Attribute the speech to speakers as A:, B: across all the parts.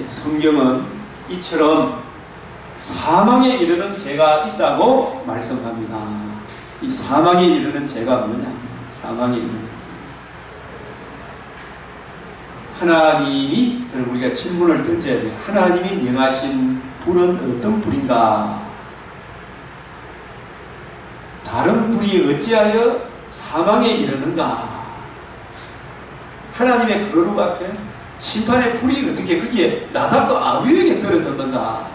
A: 성경은 이처럼 사망에 이르는 죄가 있다고 말씀합니다. 이 사망에 이르는 죄가 뭐냐? 사망에 이르는 하나님이, 그럼 우리가 질문을 던져야 돼요. 하나님이 명하신 불은 어떤 불인가? 다른 불이 어찌하여 사망에 이르는가? 하나님의 거룩 앞에 심판의 불이 어떻게 거기에 나답과 아비후에게 떨어졌는가?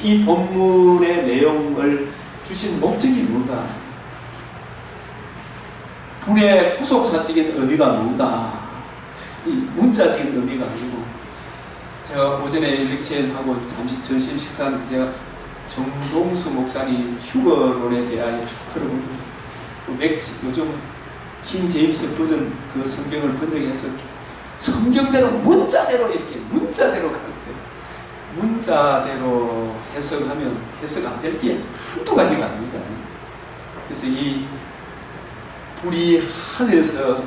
A: 이 본문의 내용을 주신 목적이 뭔가? 불의 후속사적인 의미가 뭔가? 이 문자적인 의미가 아니고, 제가 오전에 렉처하고 잠시 점심 식사하는데 제가 정동수 목사님 휴거론에 대하여 쭉 들어보고, 요즘 킹 제임스 버전 그 성경을 번역해서 성경대로 문자대로 이렇게 문자대로 가는데, 문자대로 해석하면 해석 안 될 게 한두 가지가 아닙니다. 그래서 이 불이 하늘에서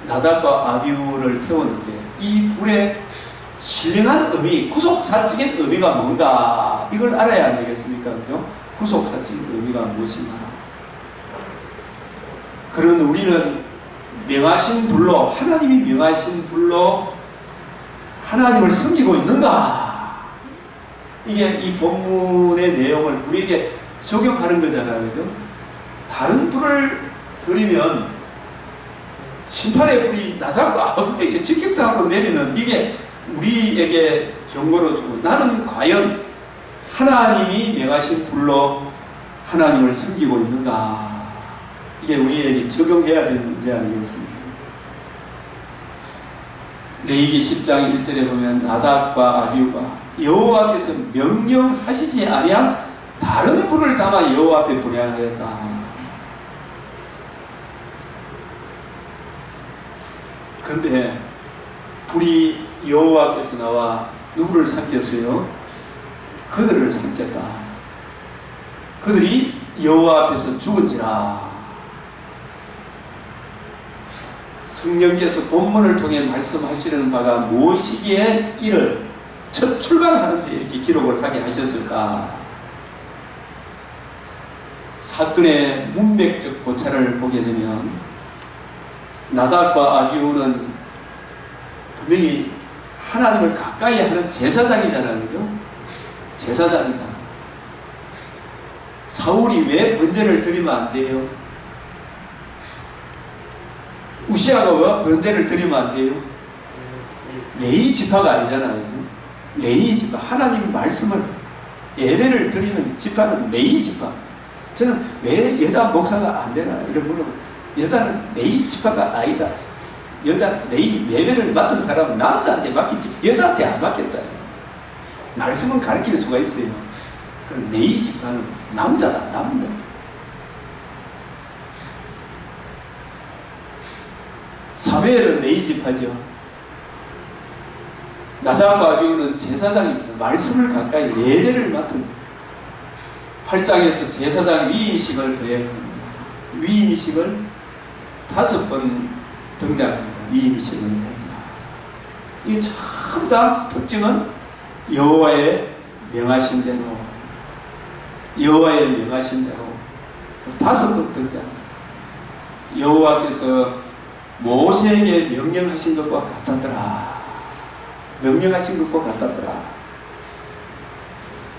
A: 나답과 아비후를 태웠는데, 이 불의 신령한 의미, 구속사적인 의미가 뭔가, 이걸 알아야 안 되겠습니까? 그죠? 구속사적인 의미가 무엇인가? 그런 우리는 명하신 불로, 하나님이 명하신 불로 하나님을 섬기고 있는가? 이게 이 본문의 내용을 우리에게 적용하는 거잖아요. 그죠? 다른 불을 들이면 심판의 불이 나답과 아비후에게 직격당하고 내리는, 이게 우리에게 경고를 주고, 나는 과연 하나님이 명하신 불로 하나님을 섬기고 있는가? 이게 우리에게 적용해야 될 문제 아니겠습니까? 레위기 10장 1절에 보면 나답과 아비후가 여호와께서 명령하시지 아니한 다른 불을 담아 여호와 앞에 분향하였다. 그런데 불이 여호와께서 나와 누구를 삼켰어요? 그들을 삼켰다. 그들이 여호와 앞에서 죽은지라. 성령께서 본문을 통해 말씀하시는 바가 무엇이기에 이를 첫 출발하는데 이렇게 기록을 하게 하셨을까? 사돈의 문맥적 고찰을 보게 되면 나답과 아비후는 분명히 하나님을 가까이 하는 제사장이잖아요. 그죠? 제사장이다. 사울이 왜 번제를 드리면 안 돼요? 우시아가 왜 번제를 드리면 안 돼요? 레위 지파가 아니잖아요. 그죠? 레위 지파, 하나님 말씀을 예배를 드리는 지파는 레위 지파. 저는 왜 여자 목사가 안 되나 이런 물어보고, 여자는 레위 지파가 아니다. 여자 레위 예배를 맡은 사람은 남자한테 맡겼지 여자한테 안 맡겼다. 말씀은 가르칠 수가 있어요. 그럼 레위 지파는 남자다, 남자. 사무엘은 레위 지파죠. 나답과 아비후는 제사장입니다. 말씀을 가까이 예배를 맡은 8장에서 제사장 위임식을 거행합니다. 위임식을 5번 등장합니다. 위임식을 합니다. 이 전부 다 특징은 여호와의 명하신 대로, 여호와의 명하신 대로 5번 등장합니다. 여호와께서 모세에게 명령하신 것과 같았더라. 명령하신 것과 같았더라.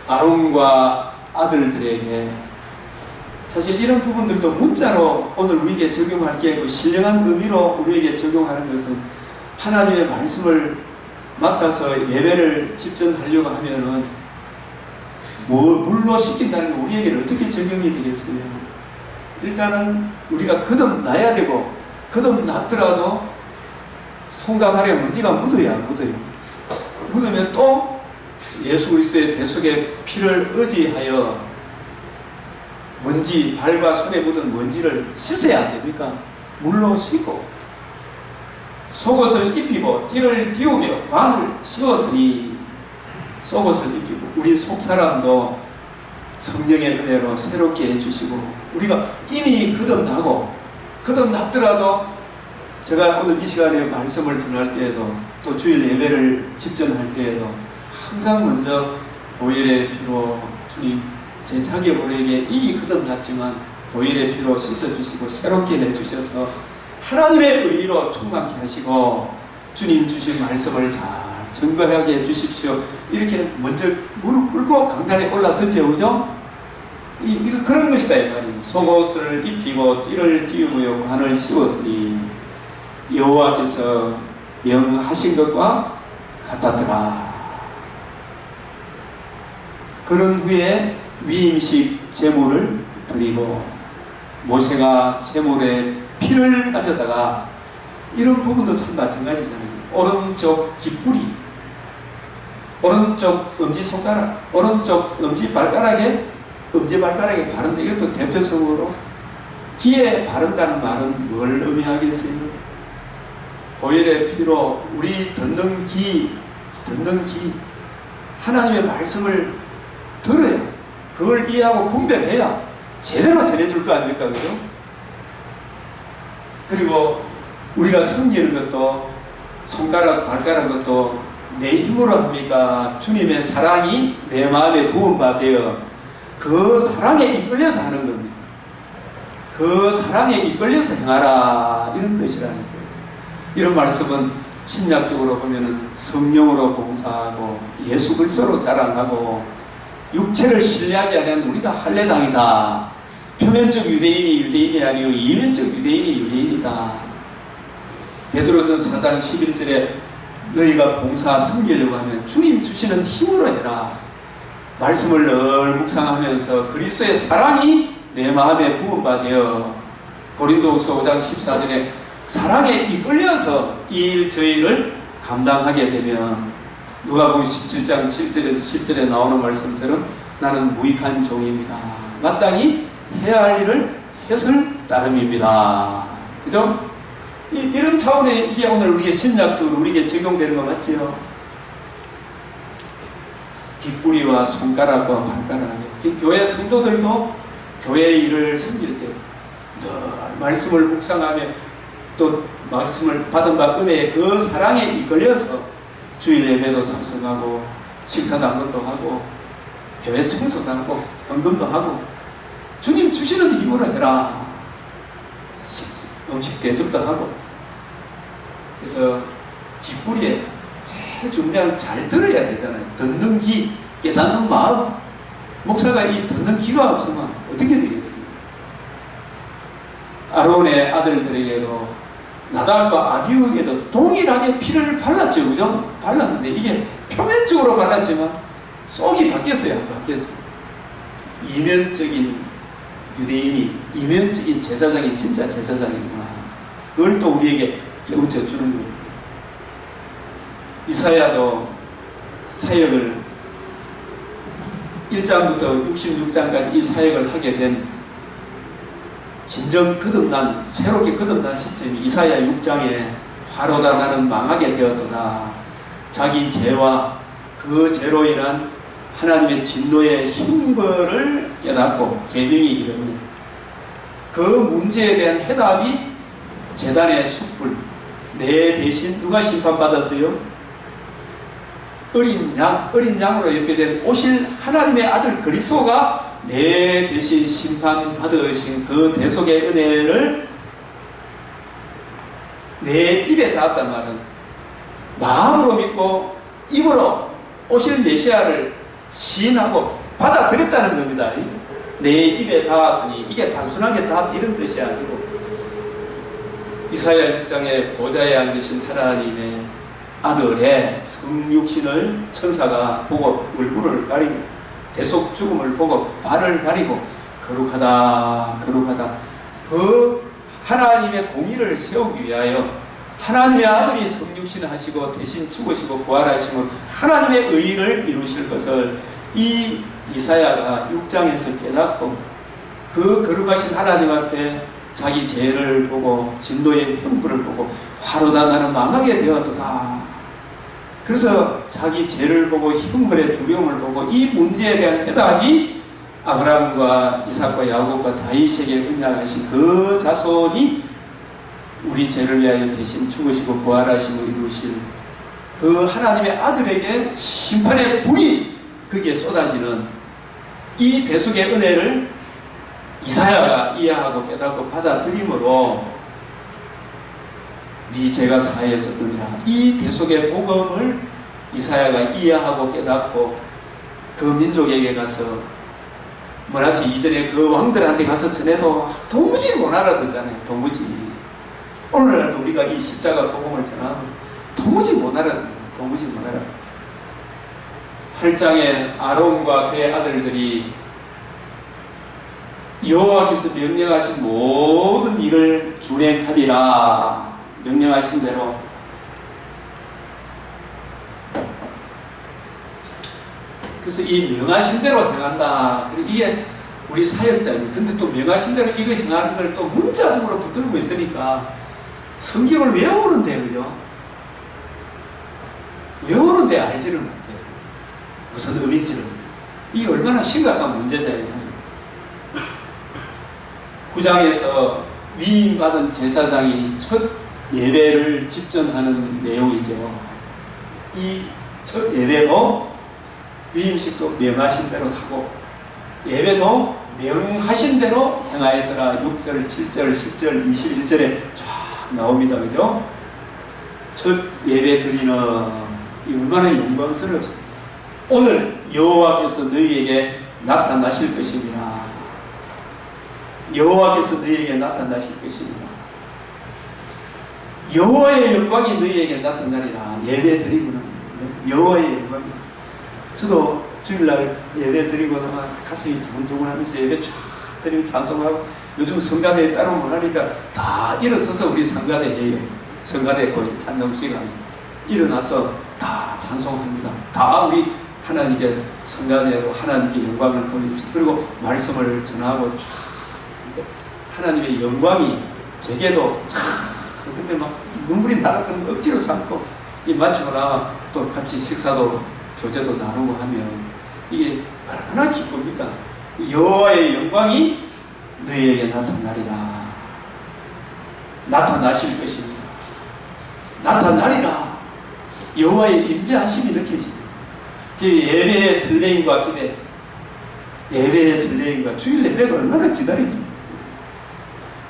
A: 아론과 아들들에게, 사실 이런 부분들도 문자로 오늘 우리에게 적용할 게, 신령한 의미로 우리에게 적용하는 것은, 하나님의 말씀을 맡아서 예배를 집전하려고 하면은 물로 씻긴다는 게 우리에게는 어떻게 적용이 되겠어요? 일단은 우리가 거듭나야 되고, 거듭났더라도 손과 발에 먼지가 묻어야 묻어요. 묻으면 또 예수 그리스도의 대속의 피를 의지하여 먼지, 발과 손에 묻은 먼지를 씻어야 안 됩니까? 물로 씻고 속옷을 입히고 띠를 띄우며 관을 씌웠으니, 속옷을 입히고, 우리 속사람도 성령의 은혜로 새롭게 해주시고, 우리가 이미 거듭나고, 거듭났더라도 제가 오늘 이 시간에 말씀을 전할 때에도 또 주일 예배를 직전할 때에도 항상 먼저 보혈의 피로 주님 제 자기 모르게 이미 거듭났지만 보혈의 피로 씻어주시고 새롭게 해주셔서 하나님의 의로 충만케 하시고 주님 주신 말씀을 잘 증거하게 해주십시오. 이렇게 먼저 무릎 꿇고 강단에 올라서죠. 그죠? 이거 그런 것이다 이 말입니다. 속옷을 입히고 띠를 띄우고 관을 씌웠으니 여호와께서 명하신 것과 같았더라. 그런 후에 위임식 제물을 드리고 모세가 제물에 피를 가져다가 이런 부분도 참 마찬가지잖아요. 오른쪽 깃뿌리, 오른쪽 엄지손가락, 오른쪽 엄지발가락에 바른다. 이것도 대표성으로 귀에 바른다는 말은 뭘 의미하겠어요? 보혈의 피로 우리 듣는 귀 하나님의 말씀을 들어야 그걸 이해하고 분별해야 제대로 전해줄 거 아닙니까? 그죠? 그리고 우리가 섬기는 것도 손가락 발가락 것도 내 힘으로 합니까? 주님의 사랑이 내 마음에 부은 바 되어 그 사랑에 이끌려서 하는 겁니다. 그 사랑에 이끌려서 행하라 이런 뜻이라는 거예요. 이런 말씀은 신약적으로 보면은 성령으로 봉사하고 예수 그리스도로 자랑하고 육체를 신뢰하지 않는 우리가 할례당이다. 표면적 유대인이 아니고 이면적 유대인이 유대인이다. 베드로전 4장 11절에 너희가 봉사 섬기려고 하면 주님 주시는 힘으로 해라. 말씀을 늘 묵상하면서 그리스도의 사랑이 내 마음에 부은 바 되어 고린도후서 5장 14절에 사랑에 이끌려서 이 일 저 일을 감당하게 되면 누가복음 17장 7절에서 10절에 나오는 말씀처럼 나는 무익한 종입니다. 마땅히 해야 할 일을 했을 따름입니다. 그죠? 이런 차원의 이게 오늘 우리의 신약적으로 우리에게 적용되는 거 맞지요? 깃뿌리와 손가락과 발가락에 교회 성도들도 교회의 일을 섬길 때 늘 말씀을 묵상하며 또 말씀을 받은 바 은혜의 그 사랑에 이끌려서 주일 예배도 참석하고 식사당번도 하고 교회 청소도 하고 헌금도 하고 주님 주시는 힘으로 해라. 음식 대접도 하고. 그래서 깃뿌리에 제일 중요한 잘 들어야 되잖아요. 듣는 귀, 깨닫는 마음. 목사가 이 듣는 귀가 없으면 어떻게 되겠습니까? 아론의 아들들에게도 나답과 아비후에게도 동일하게 피를 발랐죠. 그죠? 발랐는데 이게 표면적으로 발랐지만 속이 바뀌었어요. 안 바뀌었어요. 이면적인 유대인이 이면적인 제사장이 진짜 제사장이구나. 그걸 또 우리에게 깨우쳐 주는 겁니다. 이사야도 사역을 1장부터 66장까지 이 사역을 하게 된 진정 거듭난 새롭게 거듭난 시점이 이사야 6장에 화로다 나는 망하게 되었도다. 자기 죄와 그 죄로 인한 하나님의 진노의 형벌을 깨닫고 계명이 이르니 그 문제에 대한 해답이 제단의 숯불. 내 대신 누가 심판받았어요? 어린 양으로 예표된 오실 하나님의 아들 그리스도가 내 대신 심판받으신 그 대속의 은혜를 내 입에 닿았단 말은 마음으로 믿고 입으로 오실 메시아를 시인하고 받아들였다는 겁니다. 내 입에 닿았으니 이게 단순하게 닿았다 이런 뜻이 아니고 이사야 6장에 보좌에 앉으신 하나님의 아들의 성육신을 천사가 보고 얼굴을 가리고 대속 죽음을 보고 발을 가리고 거룩하다 그 하나님의 공의를 세우기 위하여 하나님의 아들이 성육신을 하시고 대신 죽으시고 부활하시고 하나님의 의를 이루실 것을 이 이사야가 6장에서 깨닫고 그 거룩하신 하나님 앞에 자기 죄를 보고 진노의 형벌을 보고 화로다 나는 망하게 되었도다. 그래서 자기 죄를 보고 형벌의 두려움을 보고 이 문제에 대한 해답이 아브라함과 이삭과 야곱과 다윗에게 은약하신 그 자손이 우리 죄를 위하여 대신 죽으시고 부활하시고 이루실 그 하나님의 아들에게 심판의 불이 거기에 쏟아지는 이 대속의 은혜를 이사야가 이해하고 깨닫고 받아들임으로 네 죄가 사하여졌느니라, 이 대속의 복음을 이사야가 이해하고 깨닫고 그 민족에게 가서 머나세 이전에 그 왕들한테 가서 전해도 도무지 못 알아듣잖아요. 도무지. 오늘날도 우리가 이 십자가 복음을 전하면 도무지 못 알아듣는, 도무지 못 알아듣는. 8장에 아론과 그의 아들들이 여호와께서 명령하신 모든 일을 준행하리라. 명령하신 대로. 그래서 이 명하신 대로 행한다. 이게 우리 사역자입니다. 근데 또 명하신 대로 이거 행하는 걸 또 문자적으로 붙들고 있으니까 성경을 외우는데, 그죠? 외우는데 알지를 못해요. 무슨 의미인지를. 이게 얼마나 심각한 문제다. 9장에서 위임받은 제사장이 첫 예배를 집전하는 내용이죠. 이 첫 예배도 위임식도 명하신 대로 하고 예배도 명하신 대로 행하였더라. 6절, 7절, 10절, 21절에 쫙 나옵니다. 그죠? 첫 예배 드리는 이 얼마나 영광스럽습니다. 오늘 여호와께서 너희에게 나타나실 것입니다. 여호와께서 너희에게 나타나실 것입니다. 여호와의 영광이 너희에게 나타나리라. 예배 드리고는 여호와의 영광이. 저도 주일날 예배 드리고 나면 가슴이 두근두근하면서 예배 쫙 드리고 찬송하고, 요즘 성가대에 따로 못 하니까 다 일어서서 우리 성가대 해요. 성가대 거의 찬송 시간에 일어나서 다 찬송합니다. 다 우리 하나님께 성가대로 하나님께 영광을 돌립시다. 그리고 말씀을 전하고 쫙 하나님의 영광이 제게도 쫙 그때 막 눈물이 나는 억지로 참고 이 마치고 나면 또 같이 식사도 교제도 나누고 하면 이게 얼마나 기쁩니까? 여호와의 영광이 너희에게 나타나리라. 나타나실 것입니다. 나타나리라. 여호와의 임재하심이 느껴집니다. 예배의 설레임과 기대, 예배의 설레임과 주일 예배가 얼마나 기다리죠.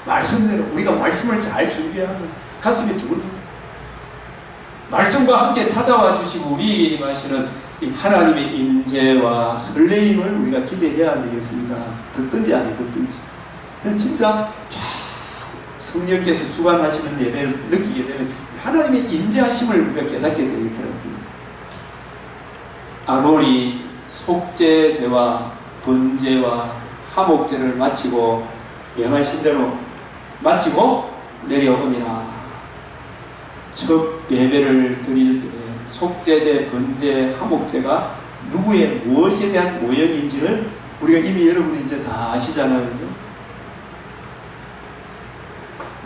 A: 말씀대로 우리가 말씀을 잘 준비하면 가슴이 두근두근. 말씀과 함께 찾아와 주시고 우리에게 임하시는 하나님의 임재와 설레임을 우리가 기대해야 되겠습니다. 듣든지 아니 듣든지. 그래서 진짜 쫙 성령께서 주관하시는 예배를 느끼게 되면 하나님의 임재하심을 우리가 깨닫게 되더라고요. 아론이 속죄제와 번제와 화목제를 마치고 명하신 대로 마치고 내려오니라. 첫 예배를 드릴 때 속죄제, 번제, 화목제가 누구의 무엇에 대한 모형인지를 우리가 이미 여러분이 이제 다 아시잖아요. 그죠?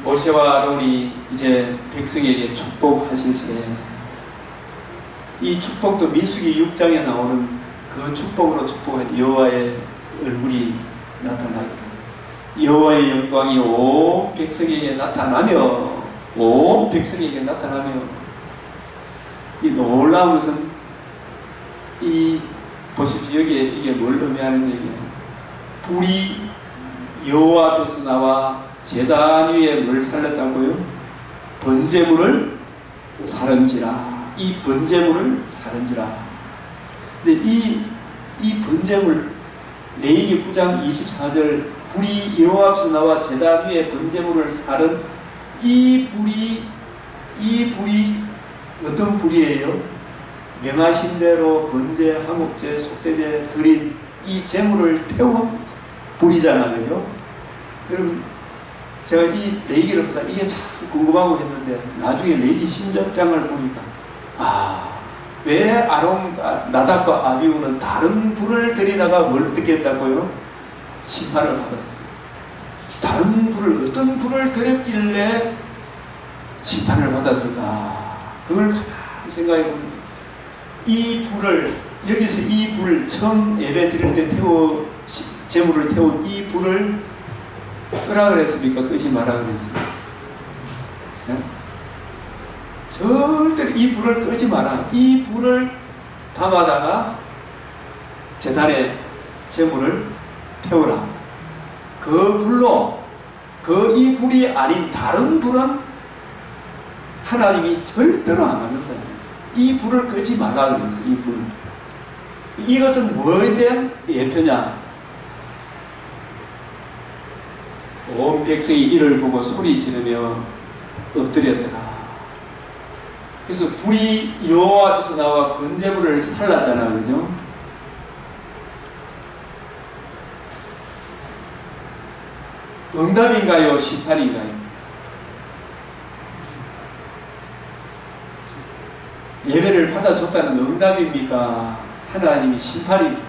A: 모세와 아론이 이제 백성에게 축복하실세, 이 축복도 민수기 6장에 나오는 그 축복으로 축복한 여호와의 얼굴이 나타나기를, 여호와의 영광이 온 백성에게 나타나며, 온 백성에게 나타나며, 이 놀라운 것은 이 보십시오. 여기에 이게 뭘 의미하는 얘기예요? 불이 여호와 앞에서 나와 제단 위에 뭘 살렸다고요? 번제물을 사른지라. 이 번제물을 사른지라. 근데 이 번제물, 레위기 9장 24절, 불이 여호와 앞에서 나와 제단 위에 번제물을 사른 이 불이 어떤 불이에요? 명하신 대로 번제, 화목제, 속죄제 드린 이 제물을 태운 불이잖아요. 그죠? 여러분, 제가 이 레위기를 보다 이게 참 궁금하고 했는데 나중에 레위기 16장을 보니까 왜 아론과 나답과 아비후는 다른 불을 들이다가 뭘 어떻게 했다고요? 심판을 받았어요. 다른 불을, 어떤 불을 들였길래 심판을 받았을까? 그걸 가만히 생각해 보면 이 불을, 여기서 이 불을 처음 예배 드릴 때 제물을 태운 이 불을 끄라 그랬습니까? 끄지 마라 그랬습니까? 예? 절대로 이 불을 끄지 마라. 이 불을 담아다가 제단에 제물을 태우라. 그 불로 이 불이 아닌 다른 불은 하나님이 절대로 안 받는다. 이 불을 끄지 말라 그랬어. 이 불. 이것은 뭐에 대한 예표냐? 온 백성이 이를 보고 소리 지르며 엎드렸더라. 그래서 불이 여호와 앞에서 나와 번제물을 살랐잖아, 그죠? 응답인가요? 심판인가요? 예배를 받아줬다는 응답입니까? 하나님이 심판입니까?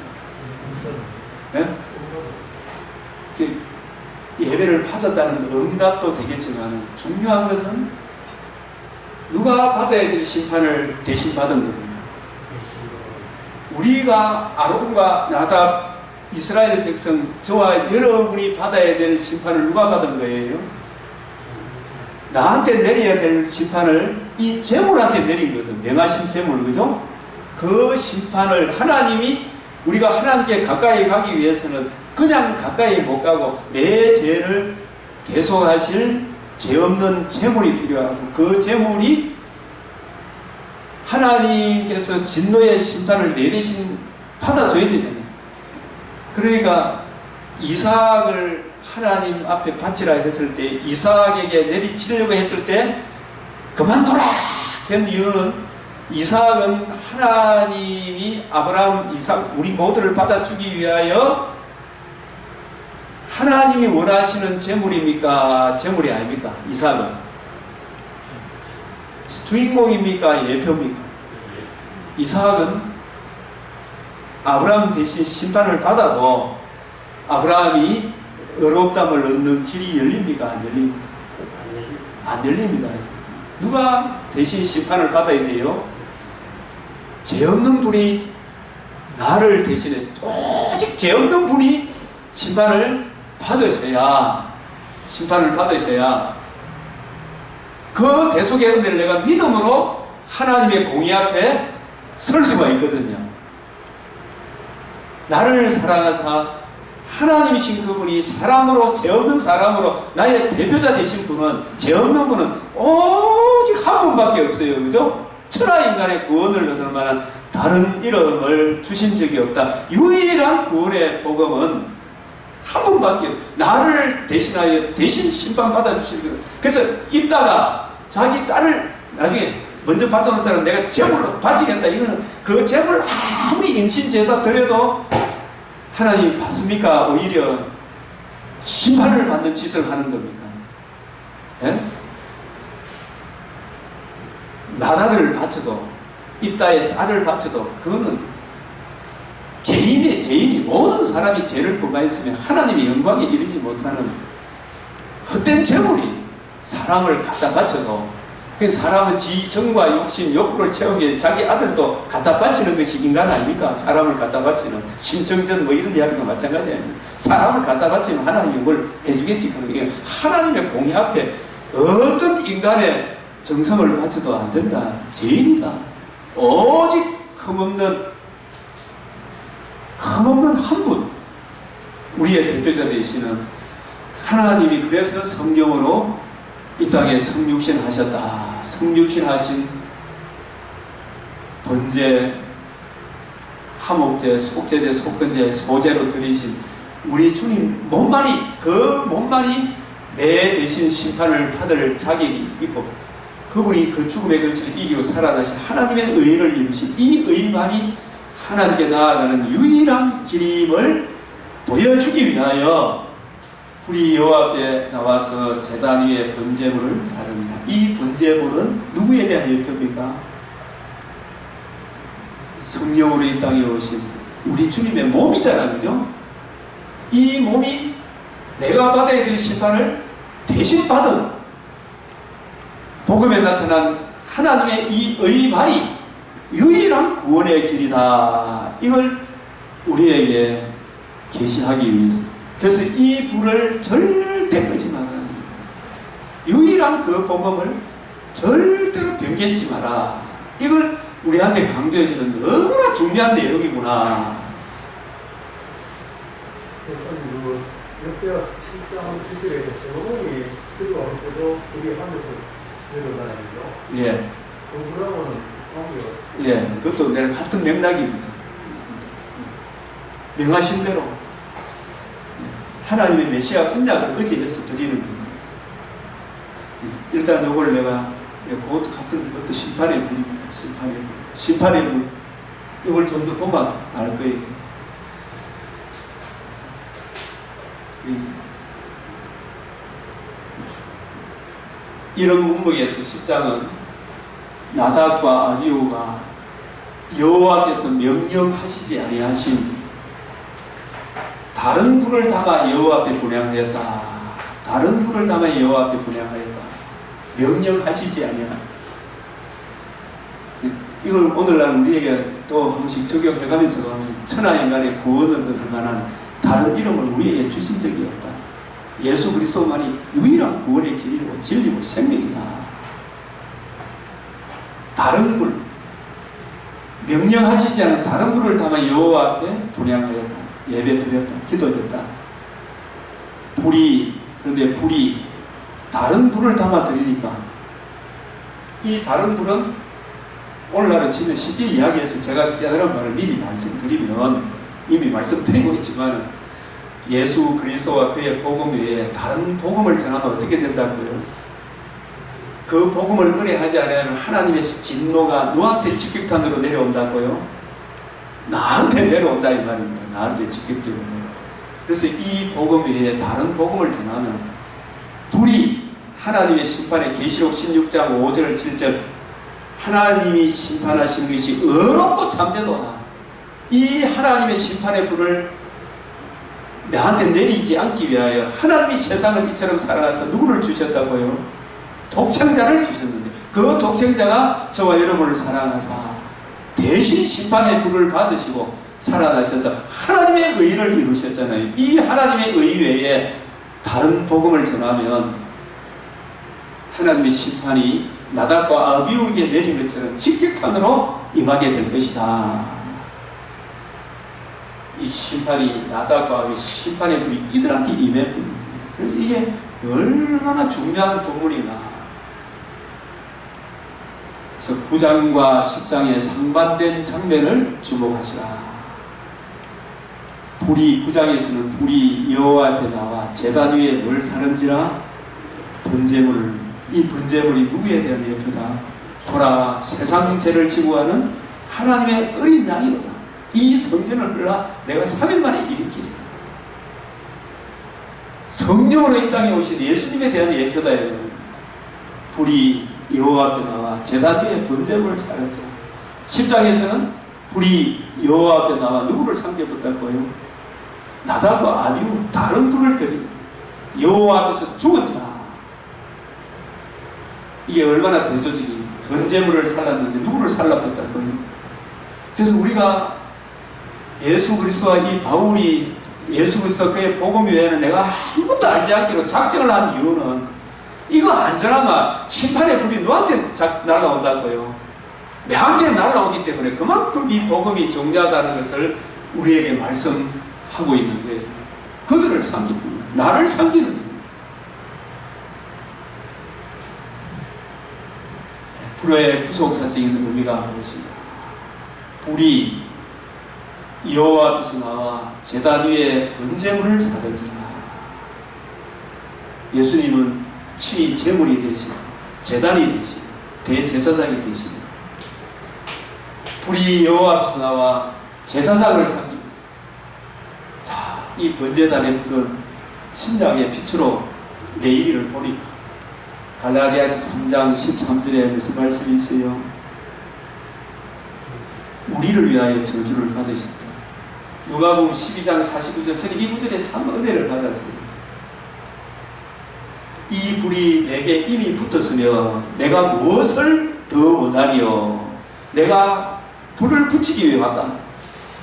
A: 네? 예배를 받았다는 응답도 되겠지만 중요한 것은 누가 받아야 될 심판을 대신 받은 겁니다. 우리가 아론과 나답 이스라엘 백성 저와 여러분이 받아야 될 심판을 누가 받은 거예요? 나한테 내려야 될 심판을 이 재물한테 내린 거거든. 명하신 재물, 그죠? 그 심판을 하나님이 우리가 하나님께 가까이 가기 위해서는 그냥 가까이 못 가고 내 죄를 대속하실 죄 없는 재물이 필요하고 그 재물이 하나님께서 진노의 심판을 내 대신 받아줘야 되잖아요. 그러니까 이삭을 하나님 앞에 바치라 했을 때 이삭에게 내리치려고 했을 때 그만둬라 한 이유는 이삭은 하나님이 아브라함, 이삭 우리 모두를 받아주기 위하여 하나님이 원하시는 재물입니까? 재물이 아닙니까? 이삭은 주인공입니까? 예표입니까? 이삭은 아브라함 대신 심판을 받아도 아브라함이 의롭다함을 얻는 길이 열립니까? 안 열립니까? 안 열립니다. 누가 대신 심판을 받아야 돼요? 죄 없는 분이 나를 대신해 오직 죄 없는 분이 심판을 받으셔야 그 대속의 은혜를 내가 믿음으로 하나님의 공의 앞에 설 수가 있거든요. 나를 사랑하사 하나님이신 그분이 사람으로 죄 없는 사람으로 나의 대표자 되신 분은 죄 없는 분은 오직 한 분밖에 없어요. 그죠? 천하 인간의 구원을 얻을 만한 다른 이름을 주신 적이 없다. 유일한 구원의 복음은 한 분밖에 나를 대신하여 대신 심판받아 주시는 거예요. 그래서 입다가 자기 딸을 나중에 먼저 받아온 사람 내가 제물로 바치겠다. 이거는 그 제물 아무리 인신제사 드려도 하나님이 받습니까? 오히려 심판을 받는 짓을 하는 겁니까? 예? 나라를 바쳐도 입다에 딸을 바쳐도 그거는 죄인이 모든 사람이 죄를 범하였으면 하나님의 영광에 이르지 못하는 헛된 재물이 사람을 갖다 바쳐도 그 사람은 지 정과 욕심, 욕구를 채우기 위해 자기 아들도 갖다 바치는 것이 인간 아닙니까? 사람을 갖다 바치는 심청전 뭐 이런 이야기도 마찬가지 아닙니까? 사람을 갖다 바치면 하나님이 뭘 해주겠지. 그러니까 하나님의 공의 앞에 어떤 인간의 정성을 바쳐도 안 된다. 죄인이다. 오직 흠없는 한 분, 우리의 대표자 되시는 하나님이 그래서 성경으로 이 땅에 성육신 하셨다. 성육신 하신 번제, 하목제, 속제제, 속건제, 소제로 드리신 우리 주님 그 몸만이 내 대신 심판을 받을 자격이 있고 그분이 그 죽음의 근실을 이기고 살아나신 하나님의 의를 이루신 이 의만이 하나님께 나아가는 유일한 길임을 보여주기 위하여 불이 여호와 앞에 나와서 제단 위에 번제물을 사릅니다. 이 번제물은 누구에 대한 예표입니까? 성령으로 이 땅에 오신 우리 주님의 몸이잖아요. 그죠? 이 몸이 내가 받아야 될 심판을 대신 받은 복음에 나타난 하나님의 이 의만이 유일한 구원의 길이다. 이걸 우리에게 계시하기 위해서. 그래서 이 불을 절대 끄지 말아야 유일한 그 복음을 절대로 변개치 마라. 이걸 우리한테 강조해주는 너무나 중요한 내용이구나.
B: 이렇게 실장 실질에 제목이 들어가는 거죠. 우리 하면서 내려가야죠.
A: 예.
B: 그러면은
A: 예. 그것도 내가 같은 맥락입니다. 명하신 대로 하나님의 메시아 언약을 의지해서 드리는 거예요. 일단 이걸 내가 그것도 같은 것도 심판의 불입니다. 심판의 불. 이걸 좀 더 보면 알 거예요. 이런 문맥에서 10장은 나답과 아비후가 여호와께서 명령하시지 아니하신 다른 불을 담아 여호와 앞에 분향하였다. 다른 불을 담아 여호와 앞에 분향하였다. 명령하시지 아니하다. 이걸 오늘날 우리에게 또 한 번씩 적용해가면서 가면 천하인간의 구원을 얻을 만한 다른 이름을 우리에게 주신 적이 없다. 예수 그리스도만이 유일한 구원의 길이고 진리고 생명이다. 다른 불, 명령하시지 않은 다른 불을 담아 여호와 앞에 분향하였다. 예배 드렸다. 기도했다. 그런데 불이 다른 불을 담아 드리니까 이 다른 불은 오늘날은 치면 쉽게 이야기해서 제가 깨달은 말을 미리 말씀드리면 이미 말씀드리고 있지만 예수 그리스도와 그의 복음 외에 다른 복음을 전하면 어떻게 된다고요? 그 복음을 은혜하지 않으면 하나님의 진노가 너한테 직격탄으로 내려온다고요? 나한테 내려온다 이 말입니다. 나한테 직격적으로. 그래서 이 복음 외에 다른 복음을 전하면 불이 하나님의 심판에 계시록 16장 5절 7절 하나님이 심판하시는 것이 어렵고 참되도다. 이 하나님의 심판의 불을 나한테 내리지 않기 위하여 하나님이 세상을 이처럼 사랑하사 누구를 주셨다고요? 독생자를 주셨는데 그 독생자가 저와 여러분을 사랑하사 대신 심판의 불을 받으시고 살아나셔서 하나님의 의를 이루셨잖아요. 이 하나님의 의 외에 다른 복음을 전하면 하나님의 심판이 나답과 아비후에게 내린 것처럼 직격탄으로 임하게 될 것이다. 이 심판이 나답과 아비후 심판의 불이 이들한테 임할 뿐입니다. 그래서 이게 얼마나 중요한 본문인가. 그래서 9장과 10장의 상반된 장면을 주목하시라. 불이 9장에서는 불이 여호와 앞에 나와 제단 위에 뭘 사는지라 번제물 이 번제물이 누구에 대한 예표다? 보라 세상 죄를 지고 하는 하나님의 어린 양이로다. 이 성전을 흘러 내가 3일 만에 일으키리라. 성령으로 이 땅에 오신 예수님에 대한 예표다. 불이 여호와 앞에 나와 제단 위에 번제물을 사렸다. 10장에서는 불이 여호와 앞에 나와 누구를 삼켜붙었고요? 나답과 아비후 다른 불을 들이 여호와 앞에서 죽었지라. 이게 얼마나 대조적인 번제물을 살랐는데 누구를 살라붙었고요? 그래서 우리가 예수 그리스도와 이 바울이 예수 그리스도 그의 복음 외에는 내가 아무것도 알지 않기로 작정을 한 이유는 이거 안 전하면 심판의 불이 너한테 날아온다고요. 내한테 날아오기 때문에 그만큼 이 복음이 중요하다는 것을 우리에게 말씀하고 있는 거예요. 그들을 삼기뿐 나를 삼기는 거예요. 불의 부속사적인 의미가 무엇인가? 불이 여호와 앞에서 나와 제단 위에 번제물을 사르리라. 예수님은 친히 제물이 되시고 제단이 되시고 대제사장이 되시고 불이 여호와 앞에서 나와 제사장을 삼깁니다. 자, 이 번제단의 불은 신장의 빛으로 레이기를 보니까 갈라디아서 3장 13절에 무슨 말씀이 있어요? 우리를 위하여 저주를 받으셨다. 누가복음 12장 49절 저는 이 구절에 참 은혜를 받았습니다. 이 불이 내게 이미 붙었으며 내가 무엇을 더 원하리요? 내가 불을 붙이기 위해 왔다.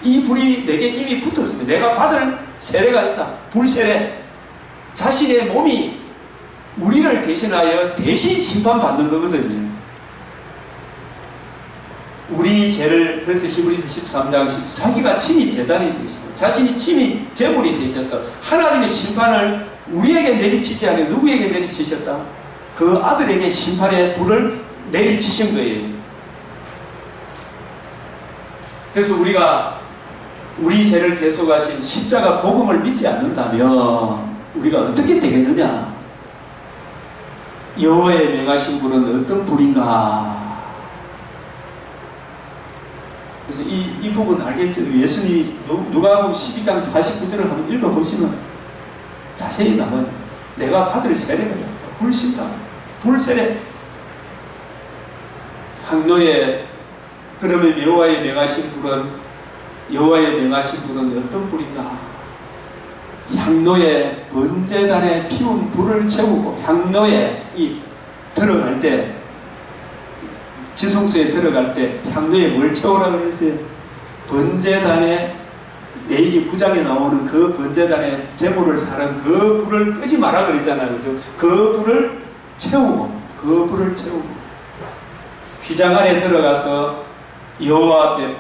A: 이 불이 내게 이미 붙었으며 내가 받을 세례가 있다. 불세례. 자신의 몸이 우리를 대신하여 대신 심판받는 거거든요. 우리 죄를, 그래서 히브리서 13장 10, 자기가 친히 제단이 되시고 자신이 친히 제물이 되셔서 하나님의 심판을 우리에게 내리치지 않고 누구에게 내리치셨다? 그 아들에게 심판의 불을 내리치신 거예요. 그래서 우리가 우리 죄를 대속하신 십자가 복음을 믿지 않는다면 우리가 어떻게 되겠느냐? 여호와의 명하신 불은 어떤 불인가? 그래서 이 부분 알겠죠? 예수님이 누가복음 12장 49절을 한번 읽어보시면 자세히 나와요. 내가 받을 세례가 불신다. 불세례. 항노에 그러면 여호와의 명하신 불은 어떤 불인가? 향로에 번제단에 피운 불을 채우고 향로에 들어갈 때 지성소에 들어갈 때 향로에 뭘 채우라 그랬어요? 번제단에 레위기 9장에 나오는 그 번제단에 제물을 사는 그 불을 끄지 마라 그랬잖아요. 그죠? 그 불을 채우고 휘장 안에 들어가서 여호와 앞에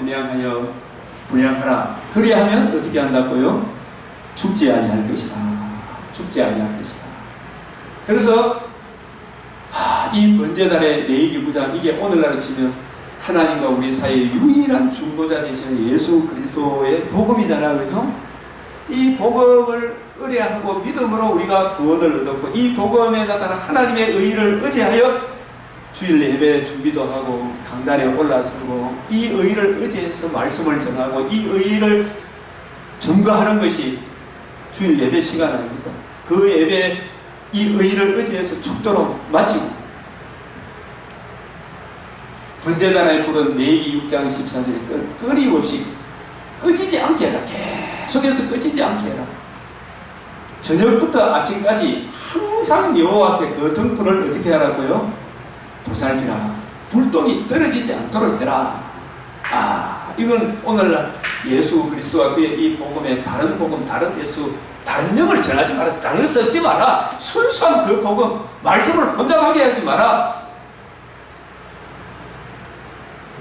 A: 분향하라. 그리하면 어떻게 한다고요? 죽지 아니할 것이다. 그래서 이 번제단의 레위기 9장, 이게 오늘날로 치면 하나님과 우리 사이의 유일한 중보자 되시는 예수 그리스도의 복음이잖아요. 그죠? 이 복음을 의뢰하고 믿음으로 우리가 구원을 얻었고, 이 복음에 나타난 하나님의 의를 의지하여 주일 예배 준비도 하고 강단에 올라서고 이 의를 의지해서 말씀을 전하고 이 의를 증거하는 것이 주일 예배 시간 아닙니까? 그 예배 이 의를 의지해서 죽도록 마치고 번제단에 부른 레위기 6장 14절에 끊임없이 꺼지지 않게 해라. 계속해서 꺼지지 않게 해라. 저녁부터 아침까지 항상 여호와 앞에 그 등불을 어떻게 하라고요? 보살피라. 불똥이 떨어지지 않도록 해라. 이건 오늘날 예수 그리스도와 그의 이 복음에 다른 복음, 다른 예수, 다른 영을 전하지 마라. 장을 섞지 마라. 순수한 그 복음, 말씀을 혼잡하게 하지 마라.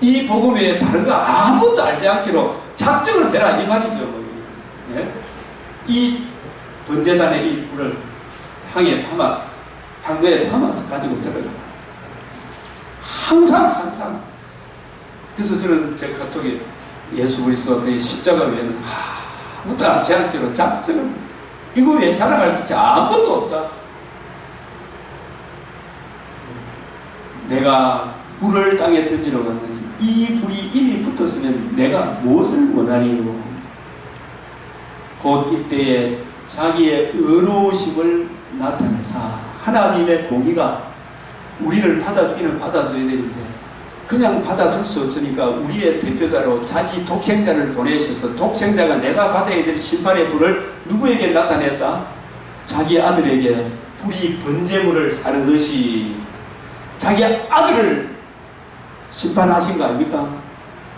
A: 이 복음 외에 다른 거 아무것도 알지 않기로 작정을 해라. 이 말이죠. 예? 이 번제단의 이 불을 향에 담아서, 향도에 담아서 가지고 들어가라. 항상. 그래서 저는 제 카톡에 예수 그리스도와 그의 십자가 외에는 아무것도 알지 않기로 작정을, 이거 외에 자랑할 게 아무것도 없다. 내가 불을 땅에 던지러 갔느니 이 불이 이미 붙었으면 내가 무엇을 원하리요? 곧 이때에 자기의 의로우심을 나타내사 하나님의 공의가 우리를 받아주기는 받아줘야 되는데 그냥 받아줄 수 없으니까 우리의 대표자로 자지 독생자를 보내셔서 독생자가 내가 받아야 될 심판의 불을 누구에게 나타냈다? 자기 아들에게 불이 번제물을 사르듯이 자기 아들을 심판하신 거 아닙니까?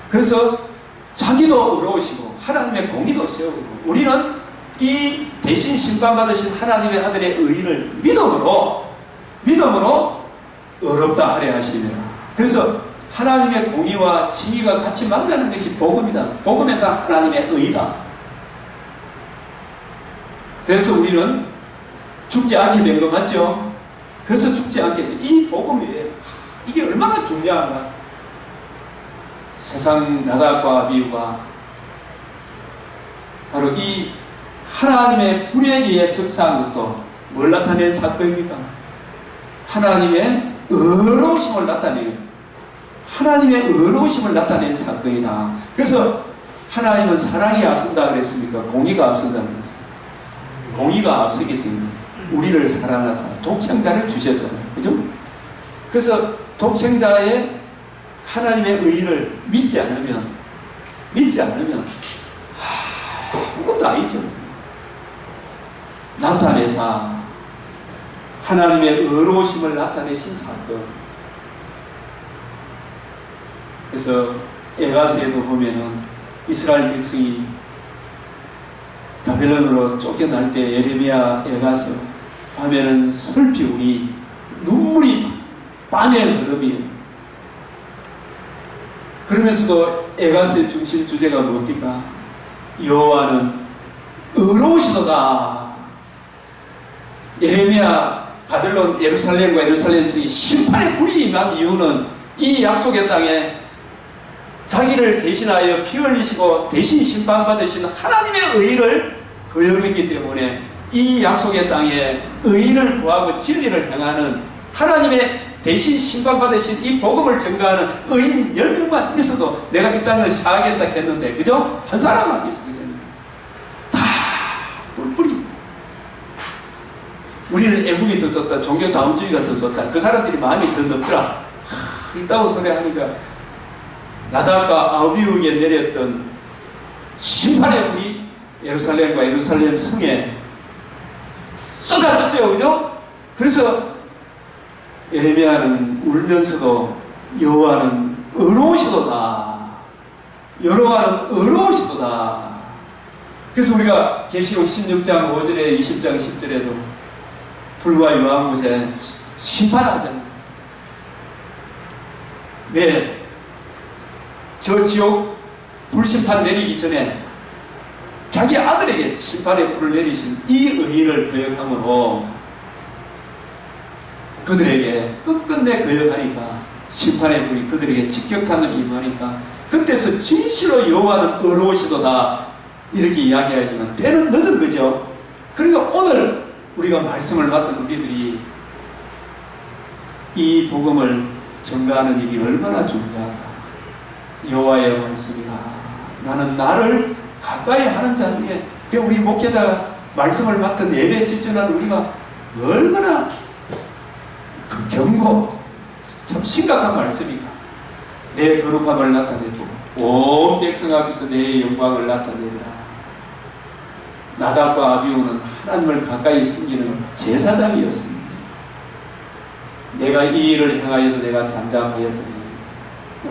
A: 그래서 자기도 의로우시고 하나님의 공의도 세우고 우리는 이 대신 심판받으신 하나님의 아들의 의의를 믿음으로 의롭다 하려 하시며, 그래서 하나님의 공의와 진의가 같이 만나는 것이 복음이다. 복음에 다 하나님의 의의다. 그래서 우리는 죽지 않게 된 거 맞죠? 그래서 죽지 않게 된 이 복음이 이게 얼마나 중요한가. 세상 나답과 아비후가 바로 이 하나님의 불에 의해 즉사한 것도 뭘 나타낸 사건입니까? 하나님의 의로우심을 나타낸 사건이다. 그래서 하나님은 사랑이 앞선다 그랬습니까? 공의가 앞선다 그랬습니까? 공의가 앞서기 때문에 우리를 사랑하사 독생자를 주셨잖아요. 그죠? 그래서 독생자의 하나님의 의의를 믿지 않으면 아무것도 아니죠. 나타내사 하나님의 의로우심을 나타내신 사건. 그래서 에가서에도 보면은 이스라엘 백성이 바벨론으로 쫓겨날 때 예레미야 에가서 밤에는 슬피 우니 눈물이 밤의 흐름이에요. 그러면서도 에가스의 중심 주제가 뭡니까? 여호와는 의로우시도다. 예레미야 바벨론 예루살렘과 예루살렘 성이 심판의 불이 임한 이유는 이 약속의 땅에 자기를 대신하여 피 흘리시고 대신 심판받으신 하나님의 의를 거역했기 때문에 이 약속의 땅에 의를 구하고 진리를 행하는 하나님의 대신 심판받으신 이 복음을 전가하는 의인 10명만 있어도 내가 이 땅을 사하겠다 했는데, 그죠? 한 사람만 있어도 되는데 다 뿔뿔이. 우리는 애국이 더 좋다, 종교다운주의가 더 좋다, 그 사람들이 마음이 더 넓더라. 이따고 소리 하니까 나답과 아비후에 내렸던 심판의 불이 예루살렘과 예루살렘 성에 쏟아졌죠, 그죠? 그래서 예레미야는 울면서도 여호와는 의로우시도다. 여호와는 의로우시도다. 그래서 우리가 계시록 16장 5절에 20장 10절에도 불과 유황 곳에 심판하잖아요. 왜? 저 지옥 불심판 내리기 전에 자기 아들에게 심판의 불을 내리신 이 의의를 거역함으로 그들에게 끝끝내 거역하니까 심판의 불이 그들에게 직격탄을 임하니까 그때서 진실로 여호와는 의로우시도다 이렇게 이야기하지만 때는 늦은 거죠. 그러니까 오늘 우리가 말씀을 맡은 우리들이 이 복음을 전가하는 일이 얼마나 중요한가. 여호와의 말씀이라 나는 나를 가까이 하는 자 중에, 우리 목회자 말씀을 맡은 예배에 집중하는 우리가 얼마나 그 경고, 참 심각한 말씀이다. 내 거룩함을 나타내고 온 백성 앞에서 내 영광을 나타내라. 나답과 아비후는 하나님을 가까이 섬기는 제사장이었습니다. 내가 이 일을 행하여도 내가 잠잠하였더니,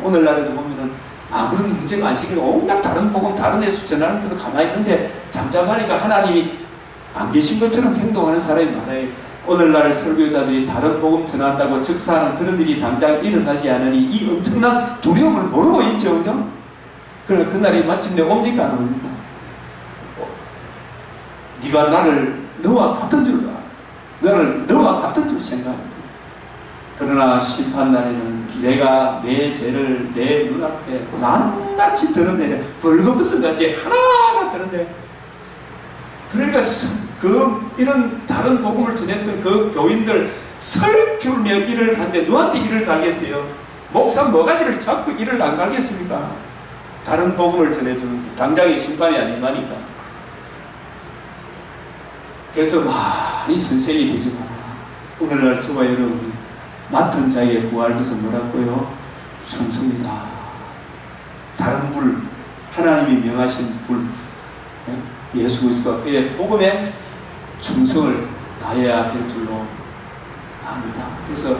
A: 오늘날에도 보면은 아무런 문제가 안 생기고 온갖 다른 복음 다른 예수 전하는데도 가만히 있는데 잠잠하니까 하나님이 안 계신 것처럼 행동하는 사람이 많아요. 오늘날 설교자들이 다른 복음 전한다고 즉사하는 그런 일이 당장 일어나지 않으니 이 엄청난 두려움을 모르고 있죠, 그죠? 그러나 그날이 마침내 옵니까 안 옵니까? 네가 나를 너와 같은 줄 알아. 너를 너와 같은 줄 생각한다. 그러나 심판날에는 내가 내 죄를 내 눈앞에 낱낱이 드러내려 벌거벗은같이 하나하나 드러내. 그러니까 이런 다른 복음을 전했던 그 교인들 설교며 이를 가는데 누구한테 이를 갈겠어요? 목사 뭐가지를 잡고 이를 안 갈겠습니까? 다른 복음을 전해주는 당장의 심판이 아니마니까. 그래서 많이 선생이 되지 마라. 오늘날 저와 여러분이 맡은 자에게 구할 것은 뭐라고요? 충성이다. 다른 불, 하나님이 명하신 불, 예수 그리스도와 그의 복음에 충성을 다해야 될 줄로 압니다. 그래서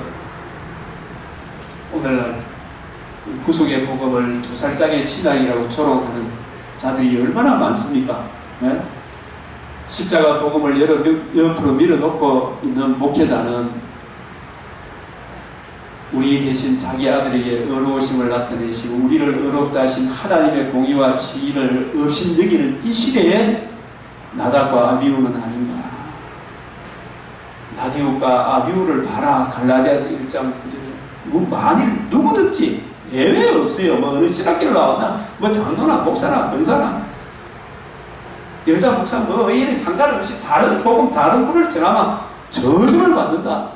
A: 오늘날 구속의 복음을 도살장의 신앙이라고 조롱하는 자들이 얼마나 많습니까? 네? 십자가 복음을 옆으로 밀어놓고 있는 목회자는 우리 대신 자기 아들에게 의로우심을 나타내시고 우리를 의롭다 하신 하나님의 공의와 지위를 업신여기는 이 시대에 나답과 아비후는 아닌가. 나답과 아비후를 봐라. 갈라디아서 1장 9절에 만일 누구 듣지? 예외 없어요. 뭐 어느 신학교를 나왔나? 뭐 장로나 목사나 권사나 여자 목사 뭐 이래 상관없이 다른 복음 다른 분을 전하면 저주를 받는다.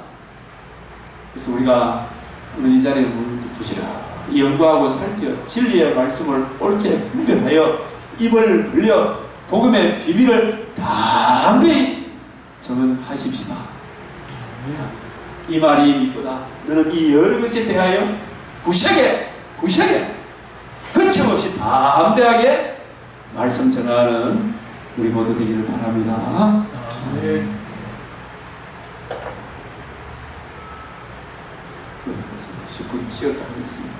A: 그래서 우리가 오늘 이 자리에 부지런히 연구하고 살펴 진리의 말씀을 옳게 분별하여 입을 벌려 복음의 비밀을 담대히 정언하십시다. 이 말이 이쁘다. 너는 이 여러 것에 대하여 구시하게 거침없이 담대하게 말씀 전하는 우리 모두 되기를 바랍니다. 네. 10분 쉬었다 하겠습니다.